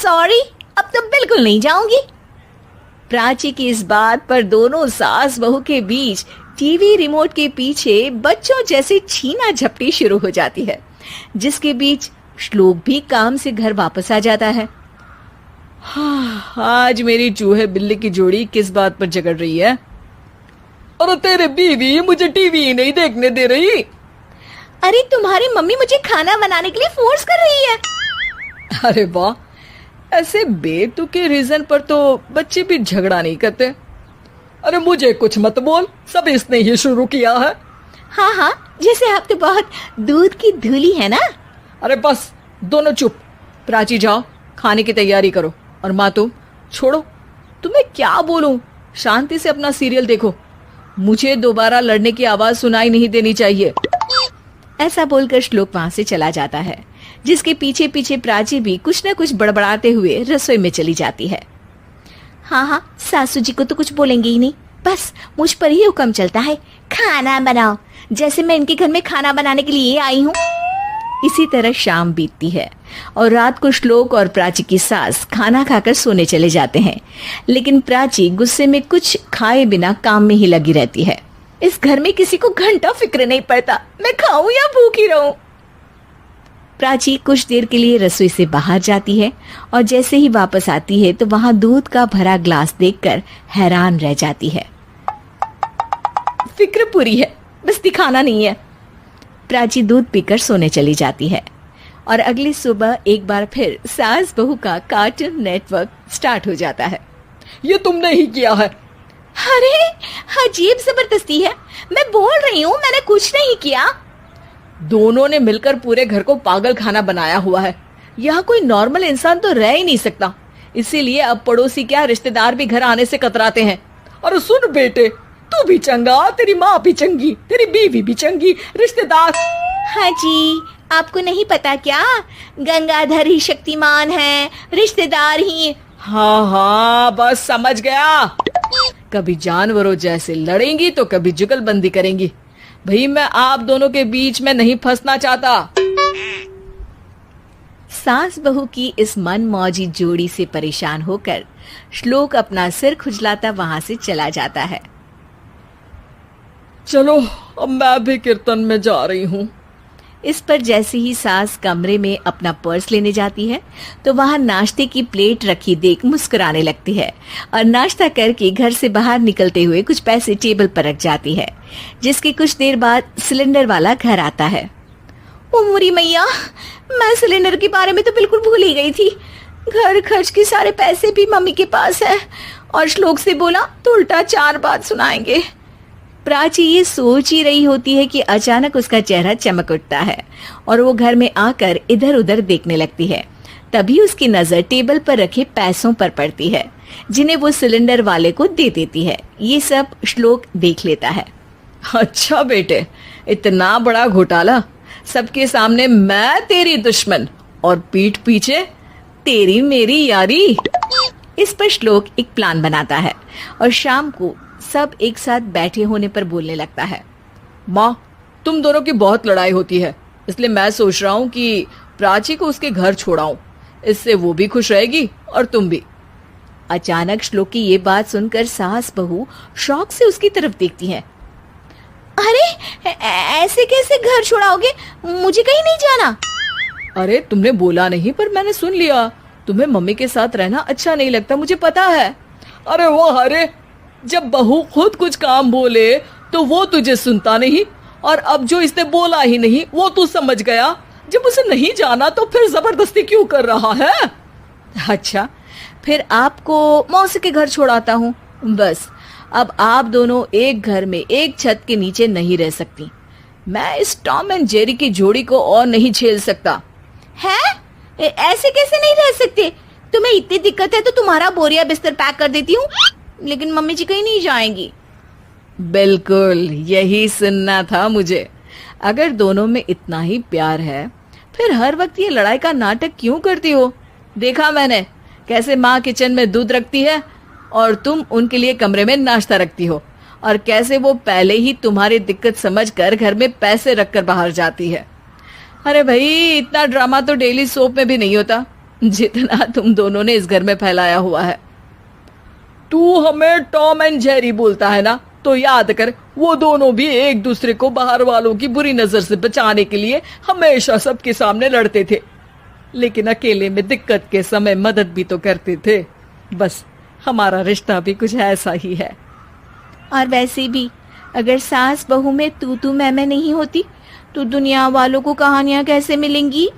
Sorry, अब तो बिल्कुल नहीं जाऊंगी। प्राची की इस बात पर दोनों सास बहू के बीच टीवी रिमोट के पीछे बच्चों जैसे छीना झपटी शुरू हो जाती है, जिसके बीच श्लोक भी काम से घर वापस आ जाता है। आज मेरी चूहे बिल्ली की जोड़ी किस बात पर झगड़ रही है? अरे तेरे बीवी मुझे टीवी ही नहीं देखने दे रही। अरे तुम्हारी मम्मी मुझे खाना बनाने के लिए फोर्स कर रही है। अरे वाह, ऐसे बेतुके रीजन पर तो बच्चे भी झगड़ा नहीं करते। अरे मुझे कुछ मत बोल, सब इसने ही शुरू किया है। हाँ हाँ, जैसे आप तो बहुत दूध की धूली है ना। अरे बस दोनों चुप। प्राची जाओ खाने की तैयारी करो, और माँ तुम छोड़ो, तुम्हें क्या बोलूं, शांति से अपना सीरियल देखो, मुझे दोबारा लड़ने की आवाज सुनाई नहीं देनी चाहिए। ऐसा बोलकर श्लोक वहां से चला जाता है, जिसके पीछे पीछे प्राची भी कुछ न कुछ बड़बड़ाते हुए रसोई में चली जाती है। हाँ हाँ, सासू जी को तो कुछ बोलेंगे ही नहीं, बस मुझ पर ही हुक्म चलता है, खाना बनाओ, जैसे मैं इनके घर में खाना बनाने के लिए आई हूँ। इसी तरह शाम बीतती है और रात को श्लोक और प्राची की सास खाना खाकर सोने चले जाते हैं, लेकिन प्राची गुस्से में कुछ खाए बिना काम में ही लगी रहती है। इस घर में किसी को घंटा फिक्र नहीं पड़ता, मैं खाऊं या भूखी रहूं। प्राची कुछ देर के लिए रसोई से बाहर जाती है और जैसे ही वापस आती है तो वहां दूध का भरा ग्लास देखकर हैरान रह जाती है। फिक्र पूरी है, बस दिखाना नहीं है। प्राची दूध पीकर सोने चली जाती है और अगली सुबह एक बार फिर सास बहू का कार्टून नेटवर्क स्टार्ट हो जाता है। ये तुमने ही किया है। अरे अजीब जबरदस्ती है, मैं बोल रही हूँ मैंने कुछ नहीं किया। दोनों ने मिलकर पूरे घर को पागल खाना बनाया हुआ है। यहाँ कोई नॉर्मल इंसान तो रह ही नहीं सकता, इसीलिए अब पड़ोसी क्या रिश्तेदार भी घर आने से कतराते हैं। और सुन बेटे, तू भी चंगा, तेरी माँ भी चंगी, तेरी बीवी भी चंगी, रिश्तेदार। हाँ जी, आपको नहीं पता क्या, गंगाधर ही शक्तिमान है, रिश्तेदार ही। हाँ हाँ, बस समझ गया। कभी जानवरों जैसे लड़ेंगी तो कभी जुगलबंदी करेंगी। भाई मैं आप दोनों के बीच में नहीं फंसना चाहता। सास बहू की इस मन मौजी जोड़ी से परेशान होकर श्लोक अपना सिर खुजलाता वहां से चला जाता है। चलो अब मैं भी कीर्तन में जा रही हूँ। इस पर जैसे ही सास कमरे में अपना पर्स लेने जाती है तो वहां नाश्ते की प्लेट रखी देख मुस्कुराने लगती है और नाश्ता करके घर से बाहर निकलते हुए कुछ पैसे टेबल पर रख जाती है, जिसके कुछ देर बाद सिलेंडर वाला घर आता है। ओ मोरी मैया, मैं सिलेंडर के बारे में तो बिल्कुल भूल ही गई थी। घर खर्च के सारे पैसे भी मम्मी के पास है और श्लोक से बोला तो उल्टा 4 बात सुनाएंगे। प्राची ये सोच ही रही होती है कि अचानक उसका चेहरा चमक उठता है और वो घर में आकर इधर उधर देखने लगती है। तभी उसकी नजर टेबल पर रखे पैसों पर पड़ती है, जिन्हें वो सिलेंडर वाले को दे देती है। ये सब श्लोक देख लेता है। अच्छा बेटे, इतना बड़ा घोटाला, सबके सामने मैं तेरी दुश्मन और पीठ पीछे तेरी मेरी यारी। इस पर श्लोक एक प्लान बनाता है और शाम को सब एक साथ बैठे होने पर बोलने लगता है। माँ, तुम दोनों की बहुत लड़ाई होती है, इसलिए मैं सोच रहा हूँ कि प्राची को उसके घर छोड़ाऊं, इससे वो भी खुश रहेगी और तुम भी। अचानक श्लोक की ये बात सुनकर सास बहू शौक से उसकी तरफ देखती हैं। अरे ऐसे कैसे घर छोड़ाओगे, मुझे कहीं नहीं जाना। अरे तुमने बोला नहीं पर मैंने सुन लिया, तुम्हें मम्मी के साथ रहना अच्छा नहीं लगता, मुझे पता है। अरे वो अरे, जब बहू खुद कुछ काम बोले तो वो तुझे सुनता नहीं, और अब जो इसने बोला ही नहीं वो तू समझ गया। जब उसे नहीं जाना तो फिर जबरदस्ती क्यों कर रहा है? अच्छा, फिर आपको मौसी के घर छोड़ाता हूँ। बस अब आप दोनों एक घर में एक छत के नीचे नहीं रह सकती। मैं इस टॉम एंड जेरी की जोड़ी को और नहीं झेल सकता। है? ऐसे कैसे नहीं रह सकते? तुम्हें इतनी दिक्कत है तो तुम्हारा बोरिया बिस्तर पैक कर देती हूँ, लेकिन मम्मी जी कहीं नहीं जाएंगी। बिल्कुल यही सुनना था मुझे। अगर दोनों में इतना ही प्यार है फिर हर वक्त ये लड़ाई का नाटक क्यों करती हो? देखा मैंने कैसे माँ किचन में दूध रखती है और तुम उनके लिए कमरे में नाश्ता रखती हो, और कैसे वो पहले ही तुम्हारी दिक्कत समझकर घर में पैसे रखकर बाहर जाती है। अरे भाई, इतना ड्रामा तो डेली सोप में भी नहीं होता। जितना तुम दोनों ने इस घर में फैलाया हुआ है। तू हमें टॉम एंड जेरी बोलता है ना, तो याद कर वो दोनों भी एक दूसरे को बाहर वालों की बुरी नजर से बचाने के लिए हमेशा सबके सामने लड़ते थे, लेकिन अकेले में दिक्कत के समय मदद भी तो करते थे। बस हमारा रिश्ता भी कुछ ऐसा ही है। और वैसे भी अगर सास बहू में तू मैं नहीं होती तो दुनिया वालों को कहानियां कैसे मिलेंगी?